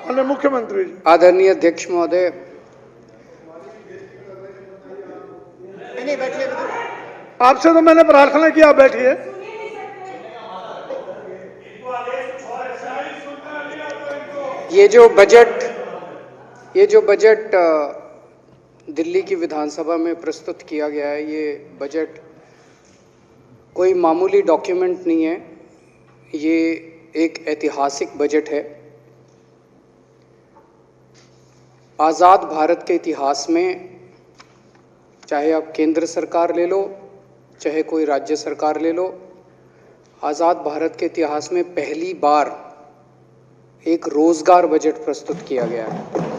माननीय मुख्यमंत्री जी। आदरणीय अध्यक्ष महोदय, नहीं बैठिए। आपसे तो मैंने प्रार्थना की आप बैठिए। ये जो बजट दिल्ली की विधानसभा में प्रस्तुत किया गया है, ये बजट कोई मामूली डॉक्यूमेंट नहीं है। ये एक ऐतिहासिक बजट है। आज़ाद भारत के इतिहास में, चाहे आप केंद्र सरकार ले लो, चाहे कोई राज्य सरकार ले लो, आज़ाद भारत के इतिहास में पहली बार एक रोजगार बजट प्रस्तुत किया गया है।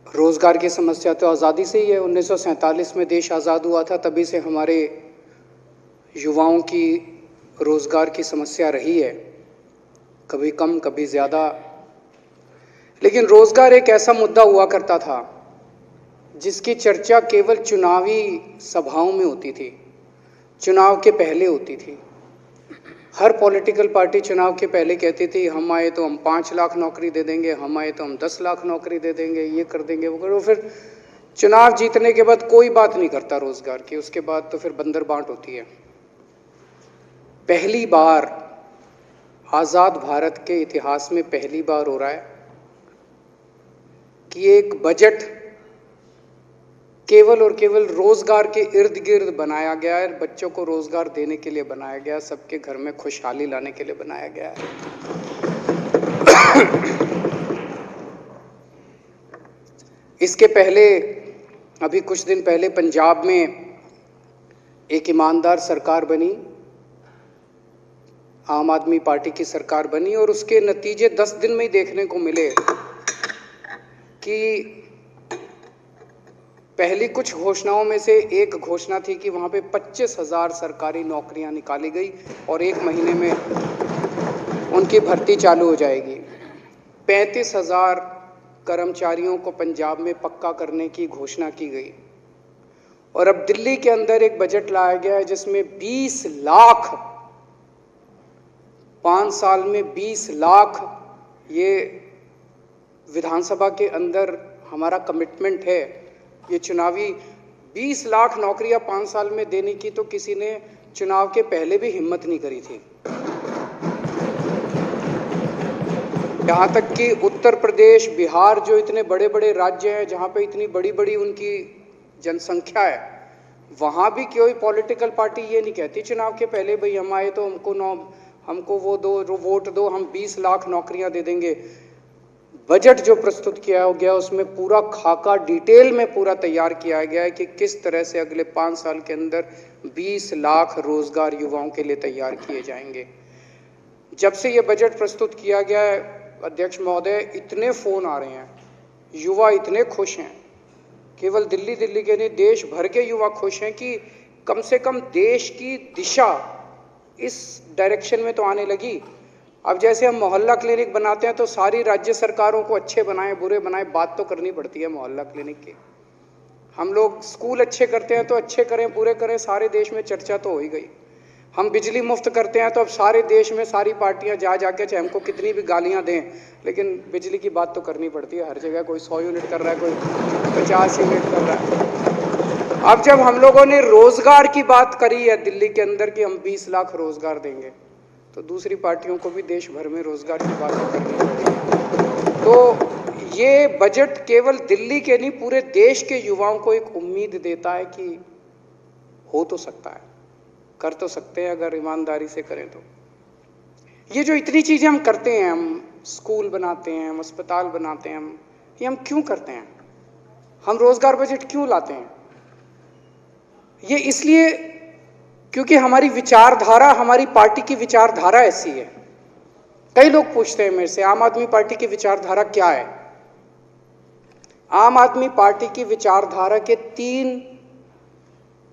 रोजगार की समस्या तो आज़ादी से ही है। 1947 में देश आज़ाद हुआ था, तभी से हमारे युवाओं की रोजगार की समस्या रही है, कभी कम कभी ज़्यादा। लेकिन रोजगार एक ऐसा मुद्दा हुआ करता था जिसकी चर्चा केवल चुनावी सभाओं में होती थी, चुनाव के पहले होती थी। हर पॉलिटिकल पार्टी चुनाव के पहले कहती थी हम आए तो हम 5 लाख नौकरी दे देंगे, हम आए तो हम 10 लाख नौकरी दे देंगे, ये कर देंगे, वो करो। फिर चुनाव जीतने के बाद कोई बात नहीं करता रोजगार की, उसके बाद तो फिर बंदर बांट होती है। पहली बार आज़ाद भारत के इतिहास में पहली बार हो रहा है कि एक बजट केवल और केवल रोजगार के इर्द गिर्द बनाया गया है, बच्चों को रोजगार देने के लिए बनाया गया, सबके घर में खुशहाली लाने के लिए बनाया गया है। इसके पहले, अभी कुछ दिन पहले पंजाब में एक ईमानदार सरकार बनी, आम आदमी पार्टी की सरकार बनी, और उसके नतीजे 10 दिन में ही देखने को मिले कि पहली कुछ घोषणाओं में से एक घोषणा थी कि वहाँ पे 25,000 सरकारी नौकरियां निकाली गई और 1 महीने में उनकी भर्ती चालू हो जाएगी। 35,000 कर्मचारियों को पंजाब में पक्का करने की घोषणा की गई। और अब दिल्ली के अंदर एक बजट लाया गया है जिसमें 20 लाख, 5 साल में 20 लाख, ये विधानसभा के अंदर हमारा कमिटमेंट है। ये चुनावी 20 लाख नौकरियां 5 साल में देने की तो किसी ने चुनाव के पहले भी हिम्मत नहीं करी थी। यहां तक कि उत्तर प्रदेश, बिहार, जो इतने बड़े बड़े राज्य हैं जहां पे इतनी बड़ी बड़ी उनकी जनसंख्या है, वहां भी कोई पॉलिटिकल पार्टी ये नहीं कहती चुनाव के पहले भाई हम आए तो हमको वो दो, वोट दो, हम 20 लाख नौकरियां दे देंगे। बजट जो प्रस्तुत किया गया उसमें पूरा खाका डिटेल में पूरा तैयार किया गया है कि किस तरह से अगले 5 साल के अंदर 20 लाख रोजगार युवाओं के लिए तैयार किए जाएंगे। जब से ये बजट प्रस्तुत किया गया है अध्यक्ष महोदय, इतने फोन आ रहे हैं, युवा इतने खुश हैं, केवल दिल्ली के नहीं देश भर के युवा खुश हैं कि कम से कम देश की दिशा इस डायरेक्शन में तो आने लगी। अब जैसे हम मोहल्ला क्लिनिक बनाते हैं तो सारी राज्य सरकारों को अच्छे बनाए बुरे बनाए बात तो करनी पड़ती है मोहल्ला क्लिनिक की। हम लोग स्कूल अच्छे करते हैं तो अच्छे करें बुरे करें, सारे देश में चर्चा तो हो ही गई। हम बिजली मुफ्त करते हैं तो अब सारे देश में सारी पार्टियां जा जाके, चाहे हमको कितनी भी गालियां दें, लेकिन बिजली की बात तो करनी पड़ती है हर जगह। कोई 100 यूनिट कर रहा है, कोई 50 यूनिट कर रहा है। अब जब हम लोगों ने रोजगार की बात करी है दिल्ली के अंदर कि हम 20 लाख रोजगार देंगे, तो दूसरी पार्टियों को भी देश भर में रोजगार की बात करनी पड़ेगी। तो ये बजट केवल दिल्ली के नहीं, पूरे देश के युवाओं को एक उम्मीद देता है कि हो तो सकता है, कर तो सकते हैं अगर ईमानदारी से करें तो। ये जो इतनी चीजें हम करते हैं, हम स्कूल बनाते हैं, हम अस्पताल बनाते हैं, ये हम क्यों करते हैं? हम रोजगार बजट क्यों लाते हैं? ये इसलिए क्योंकि हमारी विचारधारा, हमारी पार्टी की विचारधारा ऐसी है। कई लोग पूछते हैं मेरे से आम आदमी पार्टी की विचारधारा क्या है? आम आदमी पार्टी की विचारधारा के 3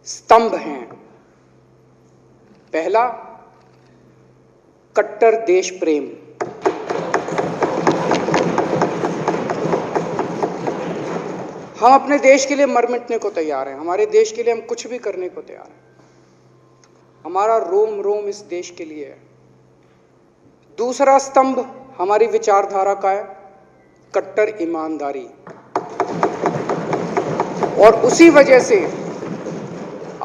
स्तंभ हैं। पहला, कट्टर देश प्रेम। हम अपने देश के लिए मर मिटने को तैयार हैं, हमारे देश के लिए हम कुछ भी करने को तैयार हैं। हमारा रोम रोम इस देश के लिए है। दूसरा स्तंभ हमारी विचारधारा का है, कट्टर ईमानदारी। और उसी वजह से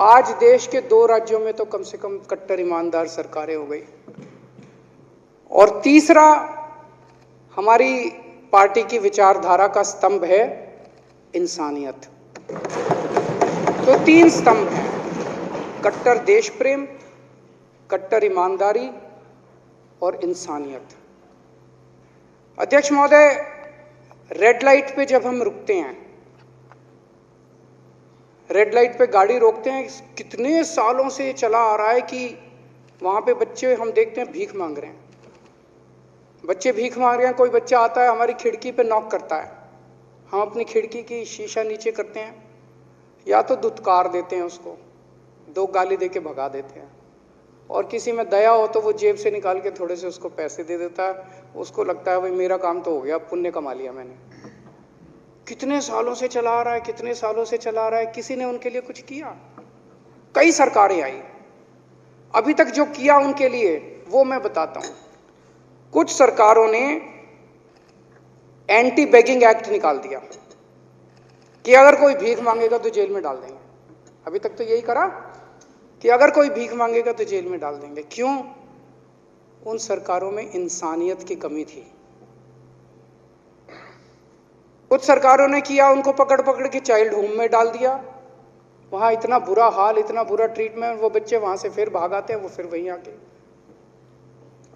आज देश के 2 राज्यों में तो कम से कम कट्टर ईमानदार सरकारें हो गई। और तीसरा हमारी पार्टी की विचारधारा का स्तंभ है इंसानियत। तो 3 स्तंभ हैं, कट्टर देश प्रेम, कट्टर ईमानदारी और इंसानियत। अध्यक्ष महोदय, रेड लाइट पे जब हम रुकते हैं, रेड लाइट पे गाड़ी रोकते हैं, कितने सालों से चला आ रहा है कि वहां पे बच्चे हम देखते हैं भीख मांग रहे हैं, बच्चे भीख मांग रहे हैं। कोई बच्चा आता है हमारी खिड़की पे नॉक करता है, हम अपनी खिड़की की शीशा नीचे करते हैं, या तो दुत्कार देते हैं उसको, 2 गाली दे के भगा देते हैं, और किसी में दया हो तो वो जेब से निकाल के थोड़े से उसको पैसे दे देता है। उसको लगता है भाई मेरा काम तो हो गया, पुण्य कमा लिया मैंने। कितने सालों से चला आ रहा है, कितने सालों से चला आ रहा है, किसी ने उनके लिए कुछ किया? कई सरकारें आई, अभी तक जो किया उनके लिए वो मैं बताता हूं। कुछ सरकारों ने एंटी बेगिंग एक्ट निकाल दिया कि अगर कोई भीख मांगेगा तो जेल में डाल देंगे। अभी तक तो यही करा कि अगर कोई भीख मांगेगा तो जेल में डाल देंगे। क्यों? उन सरकारों में इंसानियत की कमी थी। कुछ सरकारों ने किया, उनको पकड़ पकड़ के चाइल्ड होम में डाल दिया, वहां इतना बुरा हाल, इतना बुरा ट्रीटमेंट, वो बच्चे वहां से फिर भाग आते हैं, वो फिर वहीं आके।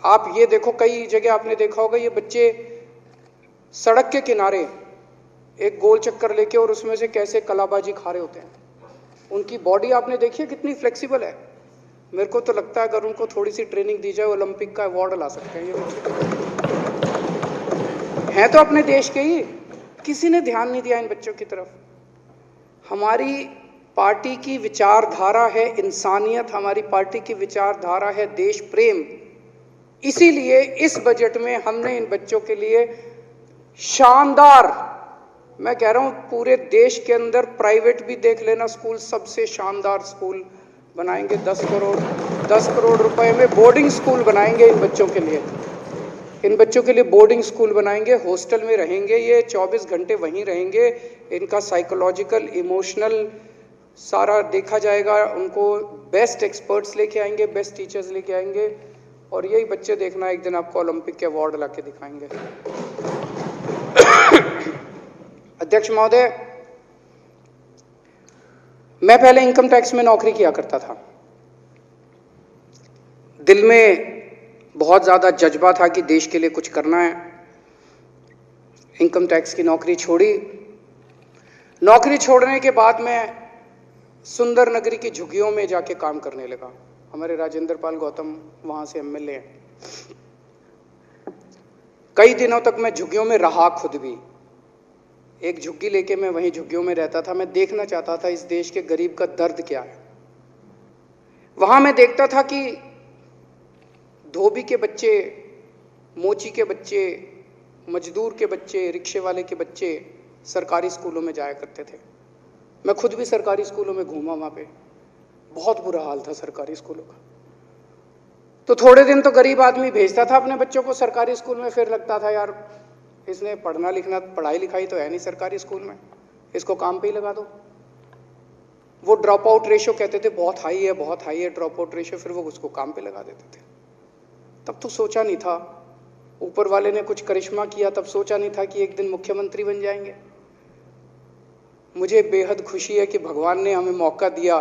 आप ये देखो, कई जगह आपने देखा होगा, ये बच्चे सड़क के किनारे एक गोल चक्कर लेके और उसमें से कैसे कलाबाजी खा रहे होते हैं। उनकी बॉडी आपने देखी है कितनी फ्लेक्सिबल है। मेरे को तो लगता है अगर उनको थोड़ी सी ट्रेनिंग दी जाए, ओलंपिक का अवार्ड ला सकते हैं ये बच्चे। हैं तो अपने देश के ही, किसी ने ध्यान नहीं दिया इन बच्चों की तरफ। हमारी पार्टी की विचारधारा है इंसानियत, हमारी पार्टी की विचारधारा है देश प्रेम। इसीलिए इस बजट में हमने इन बच्चों के लिए शानदार, मैं कह रहा हूं पूरे देश के अंदर प्राइवेट भी देख लेना स्कूल, सबसे शानदार स्कूल बनाएंगे। 10 करोड़ रुपए में बोर्डिंग स्कूल बनाएंगे इन बच्चों के लिए। इन बच्चों के लिए बोर्डिंग स्कूल बनाएंगे, हॉस्टल में रहेंगे, ये 24 घंटे वहीं रहेंगे। इनका साइकोलॉजिकल, इमोशनल सारा देखा जाएगा। उनको बेस्ट एक्सपर्ट्स लेके आएंगे, बेस्ट टीचर्स लेके आएंगे, और यही बच्चे देखना एक दिन आपको ओलंपिक के अवार्ड ला के दिखाएंगे। अध्यक्ष महोदय, मैं पहले इनकम टैक्स में नौकरी किया करता था। दिल में बहुत ज्यादा जज्बा था कि देश के लिए कुछ करना है। इनकम टैक्स की नौकरी छोड़ी। नौकरी छोड़ने के बाद मैं सुंदर नगरी की झुग्गियों में जाके काम करने लगा। हमारे राजेंद्र पाल गौतम वहां से एमएलए हैं। कई दिनों तक मैं झुग्गियों में रहा, खुद भी एक झुग्गी लेके मैं वहीं झुग्गियों में रहता था। मैं देखना चाहता था इस देश के गरीब का दर्द क्या है। वहां मैं देखता था कि धोबी के बच्चे, मोची के बच्चे, मजदूर के बच्चे, रिक्शे वाले के बच्चे सरकारी स्कूलों में जाया करते थे। मैं खुद भी सरकारी स्कूलों में घूमा, वहां पे बहुत बुरा हाल था सरकारी स्कूलों का। तो थोड़े दिन तो गरीब आदमी भेजता था अपने बच्चों को सरकारी स्कूल में, फिर लगता था यार इसने पढ़ना लिखना, पढ़ाई लिखाई तो है नहीं सरकारी स्कूल में, इसको काम पे ही लगा दो। वो ड्रॉप आउट रेशो कहते थे बहुत हाई है, बहुत हाई है ड्रॉप आउट रेशो, फिर वो उसको काम पे लगा देते थे। तब तो सोचा नहीं था, ऊपर वाले ने कुछ करिश्मा किया, तब सोचा नहीं था कि एक दिन मुख्यमंत्री बन जाएंगे। मुझे बेहद खुशी है कि भगवान ने हमें मौका दिया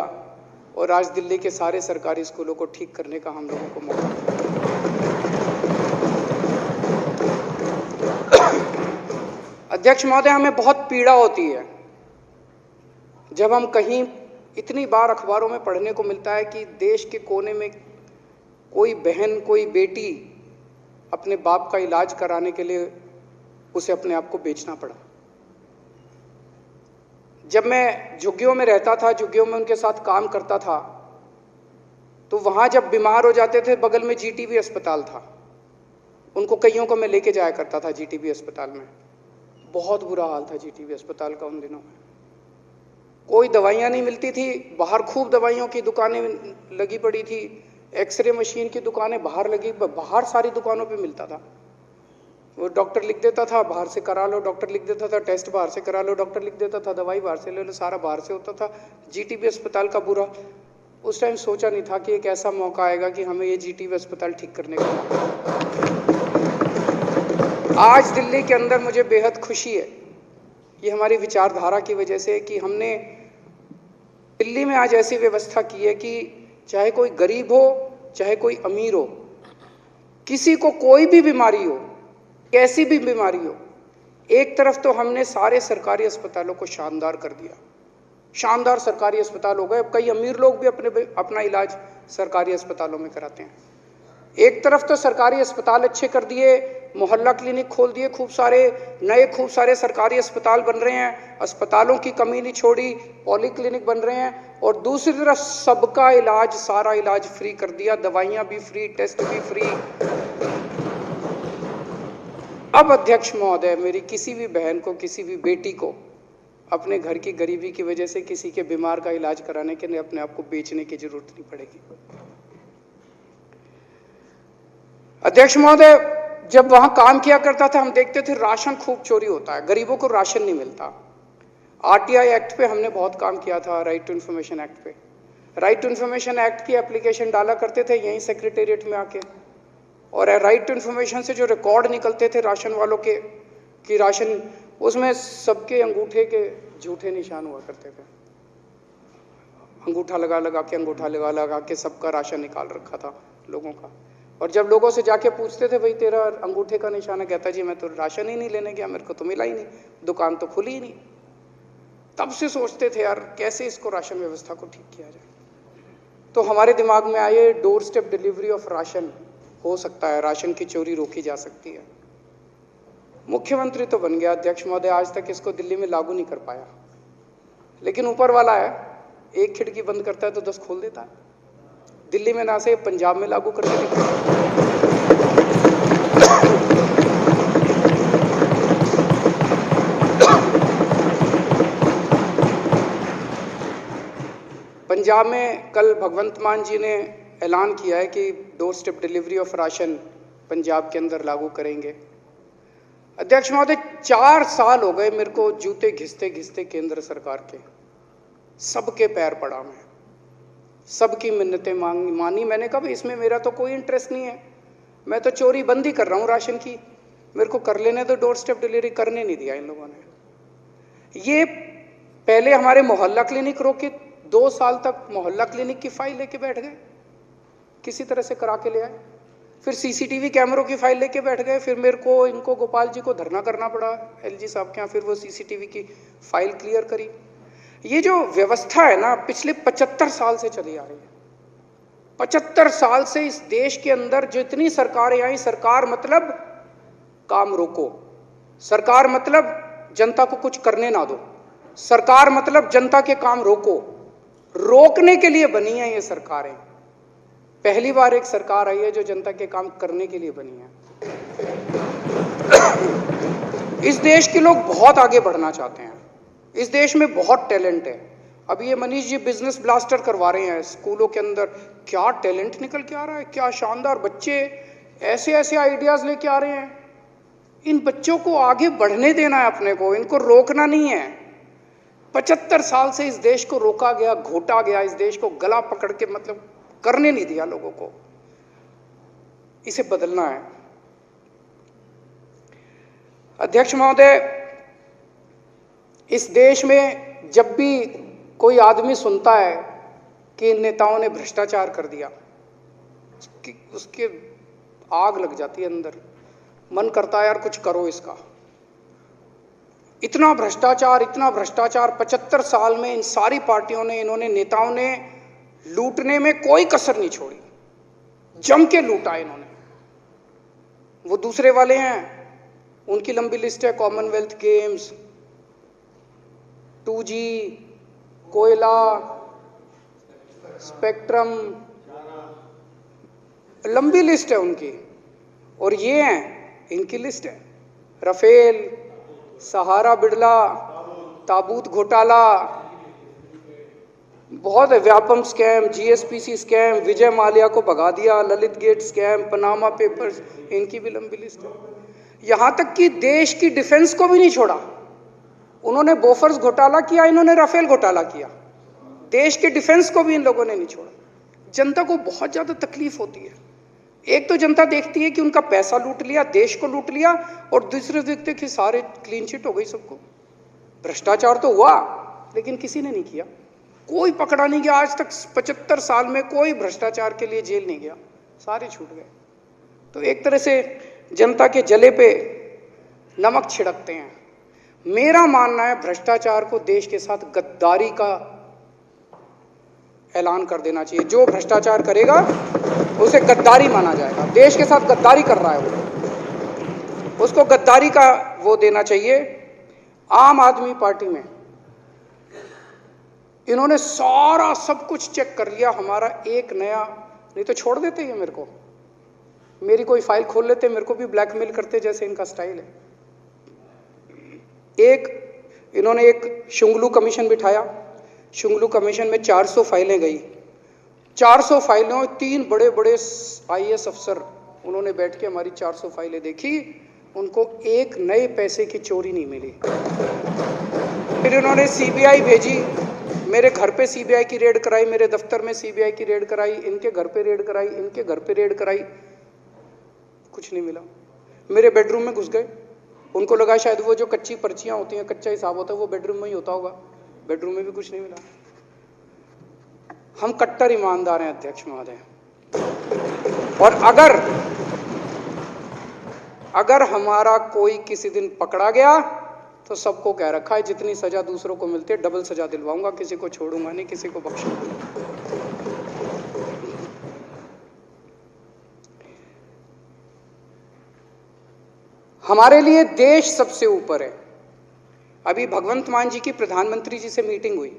और आज दिल्ली के सारे सरकारी स्कूलों को ठीक करने का हम लोगों को मौका दिया। अध्यक्ष महोदय, हमें बहुत पीड़ा होती है जब हम कहीं, इतनी बार अखबारों में पढ़ने को मिलता है कि देश के कोने में कोई बहन, कोई बेटी अपने बाप का इलाज कराने के लिए उसे अपने आप को बेचना पड़ा। जब मैं झुग्गियों में रहता था, झुग्गियों में उनके साथ काम करता था, तो वहां जब बीमार हो जाते थे, बगल में जीटीबी अस्पताल था, उनको कईयों को मैं लेके जाया करता था जीटीबी अस्पताल में। बहुत बुरा हाल था जीटीबी अस्पताल का उन दिनों में। कोई दवाइयाँ नहीं मिलती थी, बाहर खूब दवाइयों की दुकानें लगी पड़ी थी, एक्सरे मशीन की दुकानें बाहर लगी, बाहर सारी दुकानों पे मिलता था। वो डॉक्टर लिख देता था बाहर से करा लो, डॉक्टर लिख देता था टेस्ट बाहर से करा लो, डॉक्टर लिख देता था दवाई बाहर से ले लो, सारा बाहर से होता था। जीटीबी अस्पताल का बुरा, उस टाइम सोचा नहीं था कि एक ऐसा मौका आएगा कि हमें ये जीटीबी अस्पताल ठीक करने का मौका। आज दिल्ली के अंदर मुझे बेहद खुशी है, ये हमारी विचारधारा की वजह से कि हमने दिल्ली में आज ऐसी व्यवस्था की है कि चाहे कोई गरीब हो चाहे कोई अमीर हो, किसी को कोई भी बीमारी हो, कैसी भी बीमारी हो, एक तरफ तो हमने सारे सरकारी अस्पतालों को शानदार कर दिया, शानदार सरकारी अस्पताल हो गए। अब कई अमीर लोग भी अपना इलाज सरकारी अस्पतालों में कराते हैं। एक तरफ तो सरकारी अस्पताल अच्छे कर दिए, मोहल्ला क्लिनिक खोल दिए, खूब सारे सरकारी अस्पताल बन रहे हैं, अस्पतालों की कमी नहीं छोड़ी, पॉली क्लिनिक बन रहे हैं। और दूसरी तरफ सबका इलाज, सारा इलाज फ्री कर दिया, दवाइयां भी फ्री, टेस्ट भी फ्री। अब अध्यक्ष महोदय, मेरी किसी भी बहन को, किसी भी बेटी को अपने घर की गरीबी की वजह से किसी के बीमार का इलाज कराने के लिए अपने आप को बेचने की जरूरत नहीं पड़ेगी। अध्यक्ष महोदय, जब वहां काम किया करता था हम देखते थे राशन खूब चोरी होता है, गरीबों को राशन नहीं मिलता। आरटीआई एक्ट पे हमने बहुत काम किया था, राइट टू इन्फॉर्मेशन एक्ट पे। राइट टू इन्फॉर्मेशन एक्ट की एप्लीकेशन डाला करते थे यहीं सेक्रेटेरिएट में आके, और राइट टू इन्फॉर्मेशन से जो रिकॉर्ड निकलते थे राशन वालों के कि राशन, उसमें सबके अंगूठे के झूठे निशान हुआ करते थे। अंगूठा लगा लगा के सबका राशन निकाल रखा था लोगों का। और जब लोगों से जाके पूछते थे भाई तेरा अंगूठे का निशान है, कहता जी मैं तो राशन ही नहीं लेने गया, मेरे को तो मिला ही नहीं, दुकान तो खुली ही नहीं। तब से सोचते थे यार कैसे इसको राशन व्यवस्था को ठीक किया जाए। तो हमारे दिमाग में आए door step delivery of ration, हो सकता है राशन की चोरी रोकी जा सकती है। मुख्यमंत्री तो बन गया अध्यक्ष महोदय, आज तक इसको दिल्ली में लागू नहीं कर पाया, लेकिन ऊपर वाला है, एक खिड़की बंद करता है तो 10 खोल देता है। दिल्ली में ना से पंजाब में लागू करने लगे। पंजाब में कल भगवंत मान जी ने ऐलान किया है कि door step delivery of ration Punjab के अंदर लागू करेंगे। अध्यक्ष महोदय, 4 साल हो गए मेरे को जूते घिसते घिसते केंद्र सरकार के, सबके पैर पड़ा मैं, सबकी मिन्नतें मानी मैंने। कहा इसमें मेरा तो कोई इंटरेस्ट नहीं है, मैं तो चोरी बंद ही कर रहा हूँ राशन की, मेरे को कर लेने तो डोर स्टेप डिलीवरी करने नहीं दिया इन लोगों ने। ये पहले हमारे मोहल्ला क्लिनिक रोके, 2 साल तक मोहल्ला क्लिनिक की फाइल लेके बैठ गए, किसी तरह से करा के ले आए। फिर सीसीटीवी कैमरों की फाइल लेके बैठ गए, फिर मेरे को इनको गोपाल जी को धरना करना पड़ा एलजी साहब के यहाँ, फिर वो सीसीटीवी की फाइल क्लियर करी। ये जो व्यवस्था है ना पिछले 75 साल से चली आ रही है। 75 साल से इस देश के अंदर जितनी सरकारें आई, सरकार मतलब काम रोको, सरकार मतलब जनता को कुछ करने ना दो, सरकार मतलब जनता के काम रोको, रोकने के लिए बनी है ये सरकारें। पहली बार एक सरकार आई है जो जनता के काम करने के लिए बनी है। इस देश के लोग बहुत आगे बढ़ना चाहते हैं, इस देश में बहुत टैलेंट है। अब ये मनीष जी बिजनेस ब्लास्टर करवा रहे हैं स्कूलों के अंदर, क्या टैलेंट निकल के आ रहा है, क्या शानदार बच्चे ऐसे ऐसे आइडियाज लेके आ रहे हैं। इन बच्चों को आगे बढ़ने देना है अपने को, इनको रोकना नहीं है। 75 साल से इस देश को रोका गया, घोटा गया, इस देश को गला पकड़ के मतलब करने नहीं दिया लोगों को, इसे बदलना है। अध्यक्ष महोदय, इस देश में जब भी कोई आदमी सुनता है कि इन नेताओं ने भ्रष्टाचार कर दिया, उसके आग लग जाती है अंदर, मन करता है यार कुछ करो इसका। इतना भ्रष्टाचार 75 साल में इन सारी पार्टियों ने, इन्होंने नेताओं ने लूटने में कोई कसर नहीं छोड़ी, जम के लूटा इन्होंने। वो दूसरे वाले हैं, उनकी लंबी लिस्ट है, कॉमनवेल्थ गेम्स, 2G, कोयला, स्पेक्ट्रम, लंबी लिस्ट है उनकी। और ये हैं, इनकी लिस्ट है, राफेल, सहारा बिड़ला, ताबूत घोटाला, बहुत है, Vyapam scam, GSPC scam, Vijay Mallya को भगा दिया, Lalit gate scam, Panama papers, इनकी भी लंबी लिस्ट है। यहां तक कि देश की डिफेंस को भी नहीं छोड़ा। उन्होंने बोफर्स घोटाला किया, इन्होंने राफेल घोटाला किया। देश के डिफेंस को भी इन लोगों ने नहीं छोड़ा। जनता को बहुत ज्यादा तकलीफ होती है। एक तो जनता देखती है कि उनका पैसा लूट लिया, देश को लूट लिया, और दूसरे देखते कि सारे क्लीन चिट हो गई सबको। भ्रष्टाचार तो हुआ लेकिन किसी ने नहीं किया, कोई पकड़ा नहीं गया। आज तक 75 साल में कोई भ्रष्टाचार के लिए जेल नहीं गया, सारे छूट गए। तो एक तरह से जनता के जले पे नमक छिड़कते हैं। मेरा मानना है भ्रष्टाचार को देश के साथ गद्दारी का ऐलान कर देना चाहिए। जो भ्रष्टाचार करेगा उसे गद्दारी माना जाएगा। देश के साथ गद्दारी कर रहा है वो, उसको गद्दारी का वो देना चाहिए। आम आदमी पार्टी में इन्होंने सारा सब कुछ चेक कर लिया। हमारा एक नया, नहीं तो छोड़ देते ये मेरे को, मेरी कोई फाइल खोल लेते, मेरे को भी ब्लैकमेल करते जैसे इनका स्टाइल है। इन्होंने एक शुंगलू कमीशन बिठाया। शुंगलू कमीशन में 400 फाइलें गई। 400 फाइलों, 3 बड़े बड़े आईएएस अफसर उन्होंने बैठ के हमारी 400 फाइलें देखी। उनको एक नए पैसे की चोरी नहीं मिली। फिर उन्होंने सीबीआई भेजी, मेरे घर पे सीबीआई की रेड कराई, मेरे दफ्तर में सीबीआई की रेड कराई, इनके घर पे रेड कराई, इनके घर पे रेड कराई, कुछ नहीं मिला। मेरे बेडरूम में घुस गए। उनको लगा शायद वो जो कच्ची पर्चियां होती हैं, कच्चा हिसाब होता है, वो बेडरूम में ही होता होगा। बेडरूम में भी कुछ नहीं मिला। हम कट्टर ईमानदार हैं अध्यक्ष महोदय। और अगर हमारा कोई किसी दिन पकड़ा गया तो सबको कह रखा है जितनी सजा दूसरों को मिलती है डबल सजा दिलवाऊंगा, किसी को छोड़ूंगा नहीं, किसी को बख्शूंगा नहीं। हमारे लिए देश सबसे ऊपर है। अभी भगवंत मान जी की प्रधानमंत्री जी से मीटिंग हुई।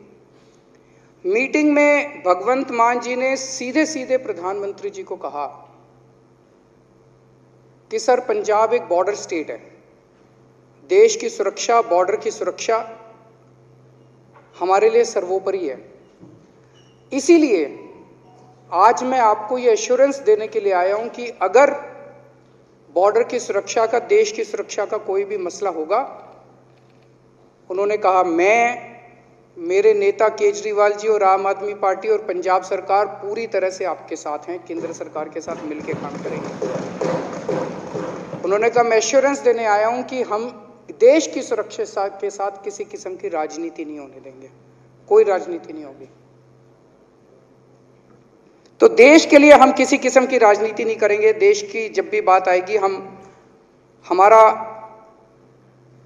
मीटिंग में भगवंत मान जी ने सीधे सीधे प्रधानमंत्री जी को कहा कि सर, पंजाब एक बॉर्डर स्टेट है। देश की सुरक्षा, बॉर्डर की सुरक्षा हमारे लिए सर्वोपरि है। इसीलिए आज मैं आपको ये एश्योरेंस देने के लिए आया हूं कि अगर बॉर्डर की सुरक्षा का, देश की सुरक्षा का कोई भी मसला होगा, उन्होंने कहा मेरे नेता केजरीवाल जी और आम आदमी पार्टी और पंजाब सरकार पूरी तरह से आपके साथ हैं, केंद्र सरकार के साथ मिलकर काम करेंगे। उन्होंने कहा मैं एश्योरेंस देने आया हूं कि हम देश की सुरक्षा के साथ किसी किस्म की राजनीति नहीं होने देंगे, कोई राजनीति नहीं होगी। तो देश के लिए हम किसी किस्म की राजनीति नहीं करेंगे। देश की जब भी बात आएगी, हमारा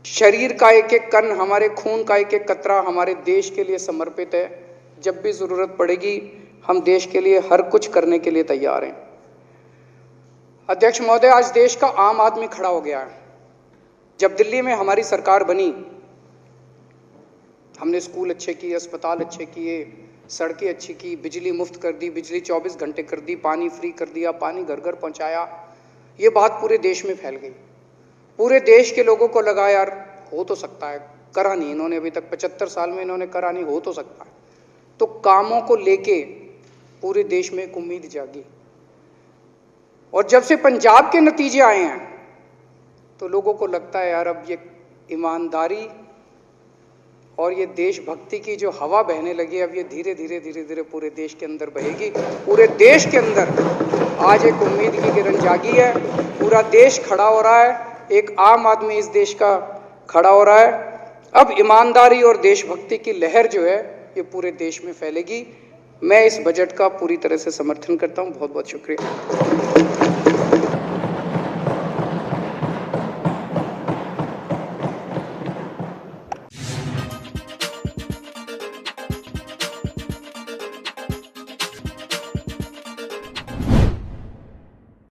शरीर का एक एक कण, हमारे खून का एक एक कतरा हमारे देश के लिए समर्पित है। जब भी जरूरत पड़ेगी हम देश के लिए हर कुछ करने के लिए तैयार हैं। अध्यक्ष महोदय, आज देश का आम आदमी खड़ा हो गया है। जब दिल्ली में हमारी सरकार बनी, हमने स्कूल अच्छे किए, अस्पताल अच्छे किए, सड़कें अच्छी की, बिजली मुफ्त कर दी, बिजली 24 घंटे कर दी, पानी फ्री कर दिया, पानी घर घर पहुंचाया। ये बात पूरे देश में फैल गई। पूरे देश के लोगों को लगा यार हो तो सकता है, करा नहीं इन्होंने अभी तक, 75 साल में इन्होंने करा नहीं, हो तो सकता है। तो कामों को लेके पूरे देश में एक उम्मीद जागी। और जब से पंजाब के नतीजे आए हैं तो लोगों को लगता है यार अब ये ईमानदारी और ये देशभक्ति की जो हवा बहने लगी है, अब ये धीरे धीरे पूरे देश के अंदर बहेगी। पूरे देश के अंदर आज एक उम्मीद की किरण जागी है। पूरा देश खड़ा हो रहा है, एक आम आदमी इस देश का खड़ा हो रहा है। अब ईमानदारी और देशभक्ति की लहर जो है ये पूरे देश में फैलेगी। मैं इस बजट का पूरी तरह से समर्थन करता हूं। बहुत बहुत शुक्रिया।